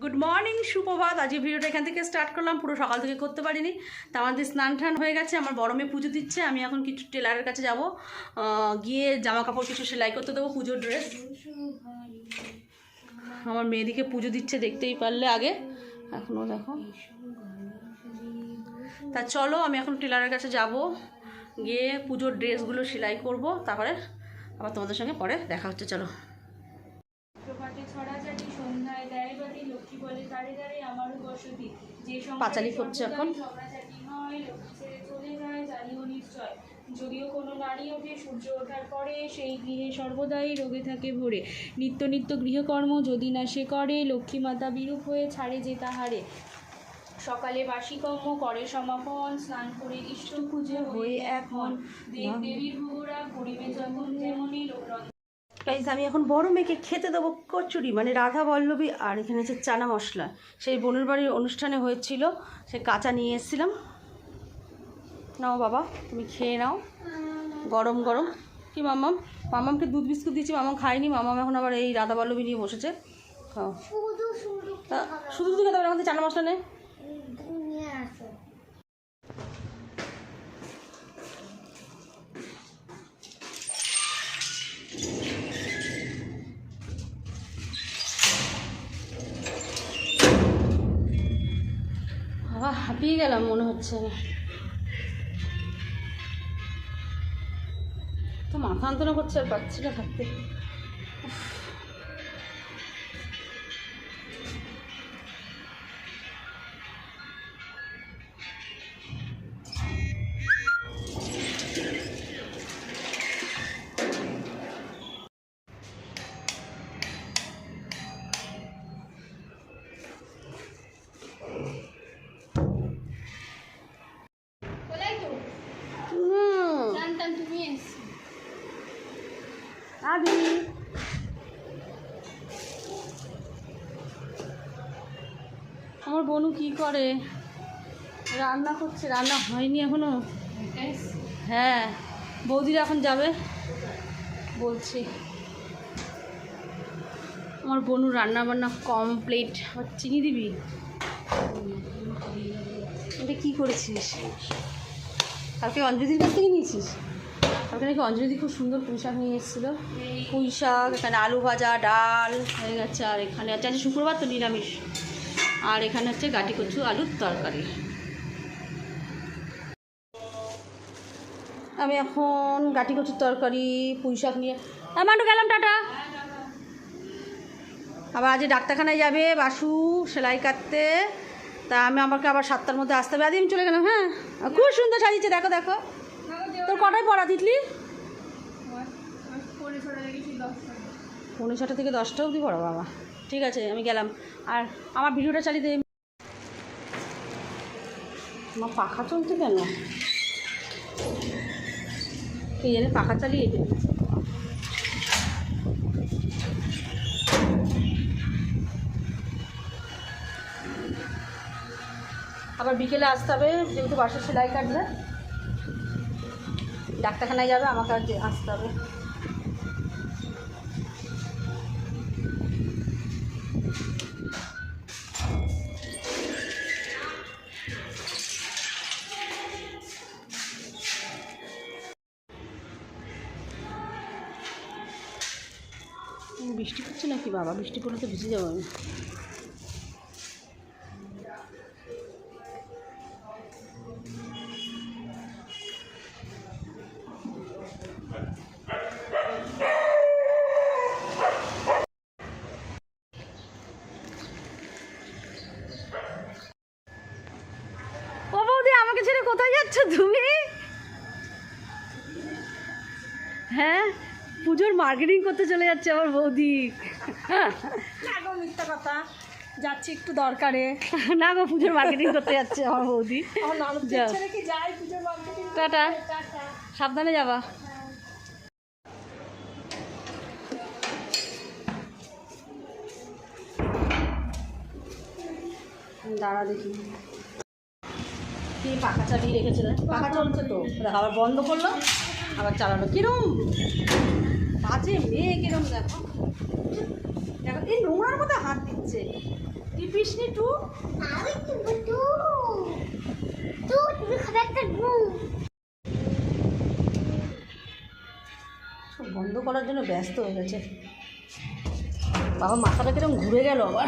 Good morning, সুপ্রভাত। আজকে ভিডিওটা এখান থেকে স্টার্ট করলাম, পুরো সকাল থেকে করতে পারিনি। তা আমাদের স্নান টান হয়ে গেছে, আমার বড় মেয়ে পুজো দিচ্ছে। আমি এখন কিছু টেলারের কাছে যাব, গিয়ে জামা কাপড় কিছু সেলাই করতে দেবো, পুজোর ড্রেস। আমার মেয়েদিকে পুজো দিচ্ছে, দেখতেই পারলে আগে, এখনও দেখো। তা চলো আমি এখন টেলারের কাছে যাব, গিয়ে পুজোর ড্রেসগুলো সেলাই করব, তারপরে আবার তোমাদের সঙ্গে পরে দেখা হচ্ছে। চলো। পাঁচালি করছে এখন। যদিও কোনো নারী ওঠে সূর্য ওঠার পরে, সেই গৃহে সর্বদাই রোগে থাকে ভরে। নিত্য নিত্য গৃহকর্ম যদি না সে করে, লক্ষ্মী মাতা বিরূপ হয়ে ছাড়ে যে তাহারে। সকালে বাসি কর্ম করে সমাপন, স্নান করে ইষ্ট পুজো হয়ে এখন। দেব দেবীর ভোগরা করিবে যখন তেমনই গাইজ, আমি এখন বড় মেয়েকে খেতে দেবো কচুরি, মানে রাধা বল্লভী, আর এখানে হচ্ছে চানা মশলা। সেই বোনের বাড়ির অনুষ্ঠানে হয়েছিল, সে কাঁচা নিয়ে এসেছিলাম। নাও বাবা, তুমি খেয়ে নাও, গরম গরম। কি মাম্মাম? মাম্মামকে দুধ বিস্কুট দিচ্ছি, মাম্মাম খায়নি। মাম্মাম এখন আবার এই রাধা বল্লভী নিয়ে বসেছে। খাও। শুধু শুধু খেতে হবে, আমাদের চানা মশলা নেই। হাঁপিয়ে গেলাম মনে হচ্ছে, তো মাথা যন্ত্রণা করছে, আর পাচ্ছি না থাকতে। আদি আমার বোনু কি করে? রান্না করছে, রান্না হয়নি এখনো। হ্যাঁ, বৌদিরা এখন যাবে বলছি। আমার বোনু রান্না বান্না কমপ্লিট। আবার চিনি দিবি? এটা কি করেছিস? কালকে অঞ্জলির কাছ থেকে নিয়েছিস? কালকে নাকি অঞ্জলি খুব সুন্দর পুঁই শাক নিয়ে এসেছিলো। পুঁই শাক, এখানে আলু ভাজা, ডাল হয়ে গেছে, আর এখানে হচ্ছে আজ শুক্রবার তো নিরামিষ, আর এখানে হচ্ছে গাটি কচু আলুর তরকারি। আমি এখন গাটি কচুর তরকারি, পুঁই শাক নিয়ে মান্টু গেলাম, টাটা। আবার আজ ডাক্তারখানায় যাবে বাসু সেলাই কাটতে, তা আমাকে আবার 7টার মধ্যে আসতে হবে। আজ আমি চলে গেলাম। হ্যাঁ, খুব সুন্দর সাজিয়েছে, দেখো দেখো। তোর কটায় পড়া তিতলি? 6:30 থেকে 10টা অবধি পড়া। বাবা, ঠিক আছে, আমি গেলাম। আর আমার ভিডিওটা চালিয়ে দে। আমার পাখা চলছে কেন? এই জানে পাখা চালিয়ে দে। আবার বিকেলে আসতে হবে, যেহেতু বাসার সেলাই কাটবে, ডাক্তারখানায় যাবে, আমাকে আর আসতে হবে। বৃষ্টি পড়ছে নাকি বাবা? বৃষ্টি পড়লে তো ভিজে যাবো আমি। ও বৌদি, আমাকে ছেড়ে কোথায় যাচ্ছ তুমি? হ্যাঁ, পুজোর মার্কেটিং করতে চলে যাচ্ছে আমার বৌদি। না গো, মিথ্যা কথা, যাচ্ছি একটু দরকারে। না গো, পুজোর মার্কেটিং করতে যাচ্ছে আমার বৌদি। টাটা, সাবধানে যাবা। দাঁড়া দেখি, কি পাখা চালিয়ে রেখেছিল। পাখা চলছে তো, আবার বন্ধ করলো, আবার চালালো। কিরম বাজে মেয়ে কিরম দেখো, দেখো এই নোংরার মধ্যে হাত দিচ্ছে। টিপিসনি টু বন্ধ করার জন্য ব্যস্ত হয়ে গেছে। বাবা মাথাটা কিরম ঘুরে গেল আবার।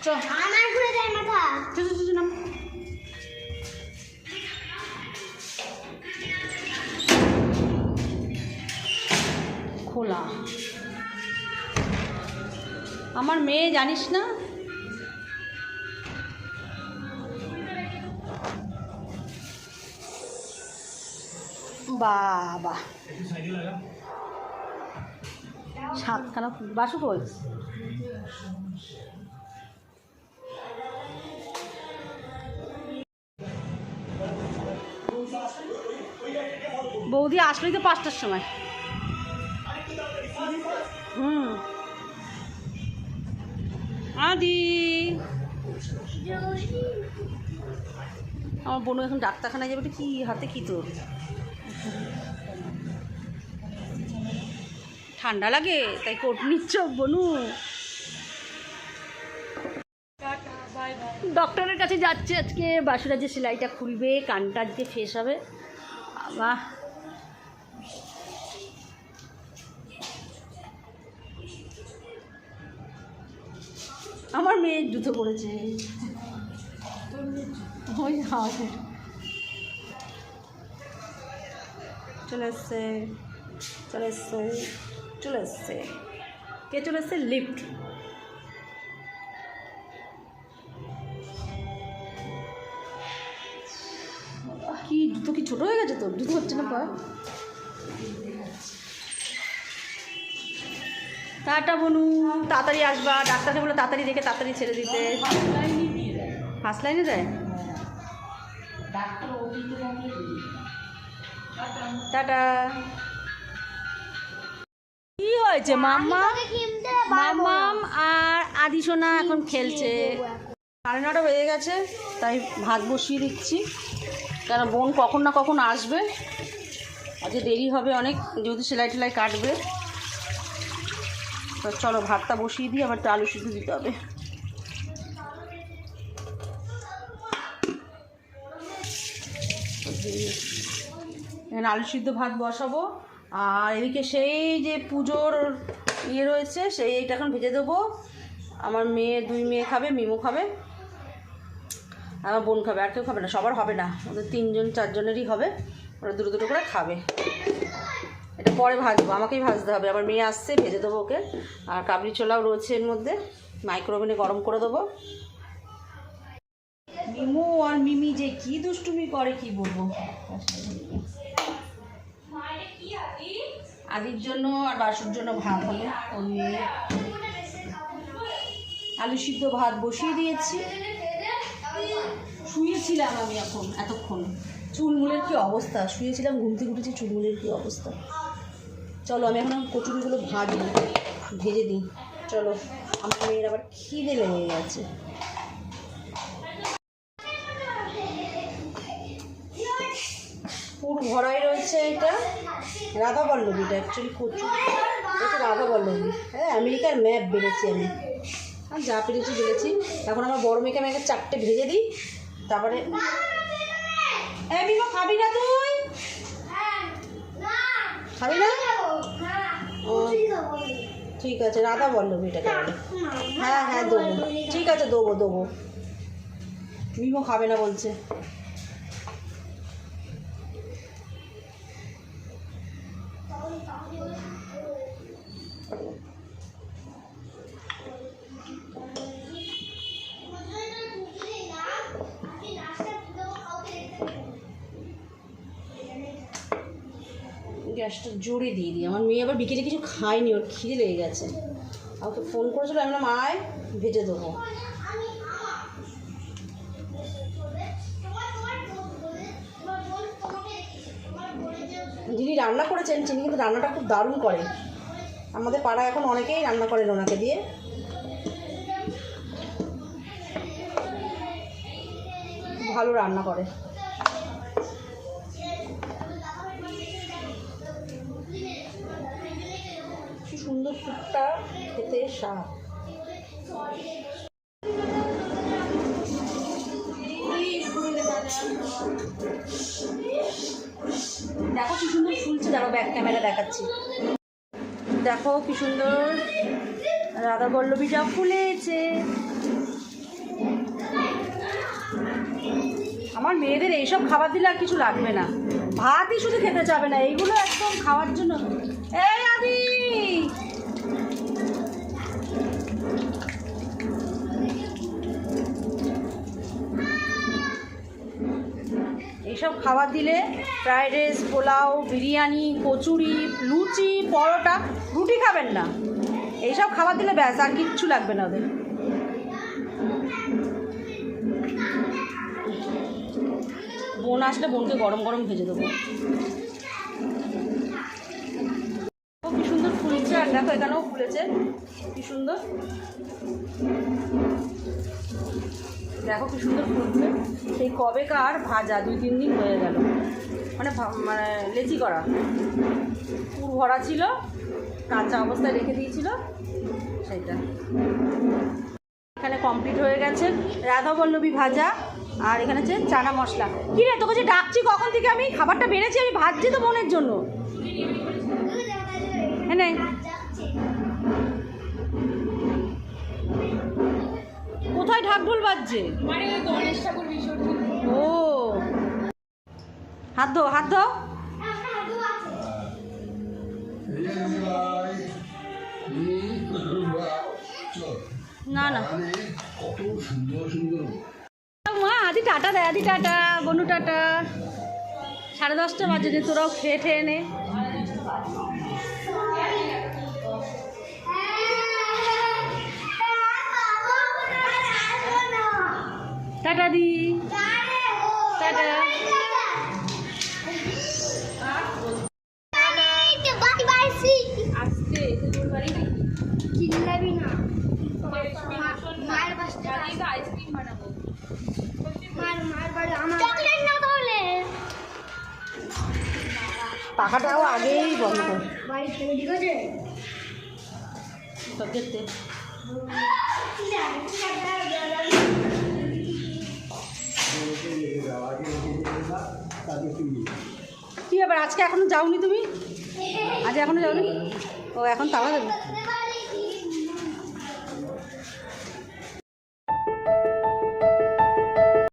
চল আমার ঘুরে যায় মাথা। চল চল চল নাম। খোলা আমার মেয়ে জানিস না, বাবা সাতখানা বাসু কই। বৌদি আসলেই তো 5টার সময়। আদি আমার বোন এখন ডাক্তারখানায় যাবে। কি হাতে কি তোর ঠান্ডা লাগে তাই কোট নিচ্ছ বনু? ডক্টরের কাছে যাচ্ছে আজকে। বাসুরা যে সেলাইটা খুলবে, কানটা আজকে ফ্রেশ হবে। বাবা আমার মেয়ের জুতো পড়েছে। চলে এসছে চলে এসছে চলে এসছে। কে চলে এসছে? লিফট। কি জুতো কি ছোট হয়ে গেছে তোর? জুতো হচ্ছে না পা। টাটা বনু, তাড়াতাড়ি আসবা। ডাক্তারকে বলে তাড়াতাড়ি দেখে তাড়াতাড়ি ছেড়ে দিতে। ফার্স্ট লাইনে দেয়। টাটা। কি হয়েছে মাম্মা? মাম্মাম আর আদি সোনা এখন খেলছে। 9:30 বেজে গেছে, তাই ভাত বসিয়ে দিচ্ছি। কারণ বোন কখন না কখন আসবে, আজকে দেরি হবে অনেক, যেহেতু সেলাই টেলাই কাটবে। তো চলো ভাতটা বসিয়ে দিই, আবার একটু আলু সিদ্ধ দিতে হবে। এখানে আলু সিদ্ধ ভাত বসাবো। আর এদিকে সেই যে পুজোর ইয়ে রয়েছে, এইটা এখন ভেজে দেবো। আমার মেয়ে, 2 মেয়ে খাবে, মিমু খাবে, আমার বোন খাবে, আর কেউ খাবে না। সবার হবে না, ওদের 3-4 জনেরই হবে। ওরা দুটো দুটো করে খাবে। এটা পরে ভাজবো, আমাকেই ভাজতে হবে। আমার মেয়ে আসছে, ভেজে দেবো ওকে। আর কাবলি ছোলাও রয়েছে এর মধ্যে, মাইক্রোওভেনে গরম করে দেবো। মিমু আর মিমি যে কি দুষ্টুমি করে কি বলবো। আদির জন্য আর বাসুর জন্য ভাত হলো। ওই আলু সিদ্ধ ভাত বসিয়ে দিয়েছি। শুয়েছিলাম আমি এখন এতক্ষণ। চুলমুলের কি অবস্থা, শুয়েছিলাম, ঘুম থেকে উঠেছি, চুলমুলের কি অবস্থা। চলো আমি এখন কচুরিগুলো ভাজবো, ভেজে দিই। চলো, আমার মেয়ের আবার খিদে লেগে গেছে। পুরো ভরাই রয়েছে। এটা রাধা বল্লভী, এটা অ্যাকচুয়ালি কচু, এটা রাধা বল্লভী। হ্যাঁ, আমেরিকার ম্যাপ বেড়েছি আমি, আর যা পেরেছি বেড়েছি। এখন আমার বড় মেয়েকে আমি 4টে ভেজে দিই, তারপরে বিমা খাবি না? তুই খাবি না? ও ঠিক আছে, রাধা বল্লভী এটাকে বলে। হ্যাঁ হ্যাঁ দেবো, ঠিক আছে দেবো। মিমো খাবে না বলছে। গ্যাসটা জোরে দিয়ে দিই। আমার মেয়ে আবার বিকেলে কিছু খায়নি, ওর খিদে লেগে গেছে। আমাকে ফোন করেছিল, আমি বললাম আয় ভেজে দেবো। যিনি রান্না করেছেন তিনি কিন্তু রান্নাটা খুব দারুণ করে। আমাদের পাড়ায় এখন অনেকেই রান্না করেন ওনাকে দিয়ে। ভালো রান্না করে। সাপ। দেখো কি সুন্দর ফুলছে, দেখো ব্যাক ক্যামেরা দেখাচ্ছি, দেখো কি সুন্দর রাধা বল্লভীটা ফুলেছে। আমার মেয়েদের এইসব খাবার দিলে আর কিছু লাগবে না, ভাতই শুধু খেতে চাবে না, এইগুলো একদম খাওয়ার জন্য। এই আদি এইসব খাবার দিলে ফ্রাইড রাইস, পোলাও, বিরিয়ানি, কচুরি, লুচি, পরোটা, রুটি খাবেন না, এইসব খাবার দিলে ব্যাস আর কিচ্ছু লাগবে না ওদের। বোন আসলে বোনকে গরম গরম ভেজে দেবো। কি সুন্দর ফুলছে, আর দেখো এখানেও ফুলেছে কি সুন্দর, দেখো কি সুন্দর ফুলছে। সেই কবেকার ভাজা 2-3 দিন হয়ে গেল, মানে মানে লেচি করা, পুর ভরা ছিল, কাঁচা অবস্থায় রেখে দিয়েছিল সেইটা। এখানে কমপ্লিট হয়ে গেছে রাধা বল্লভী ভাজা, আর এখানে হচ্ছে চানা মশলা। কী রে তোকে যে ডাকছি কখন থেকে, আমি খাবারটা বেড়েছি, আমি ভাজছি তো বোনের জন্য। হ্যাঁ নাই কোথায় ঢাকঢোল বাজছে? ও হাত ধো, হাত ধো। না না মা, আদি টাটা দেয়, আদি টাটা, বনু টাটা। 10:30 বাজে, যে তোরাও খেয়ে ঠেয়ে নে। টাটা দি, টাটা। আইসক্রিম বানাবো, পাখাটাও আগেই বন্ধ কর। ঠিক আছে সব দেখতে কি ব্যাপার, আজকে এখনো যাওনি তুমি? আজ এখনো যাওনি? ও এখন তালা দেবে।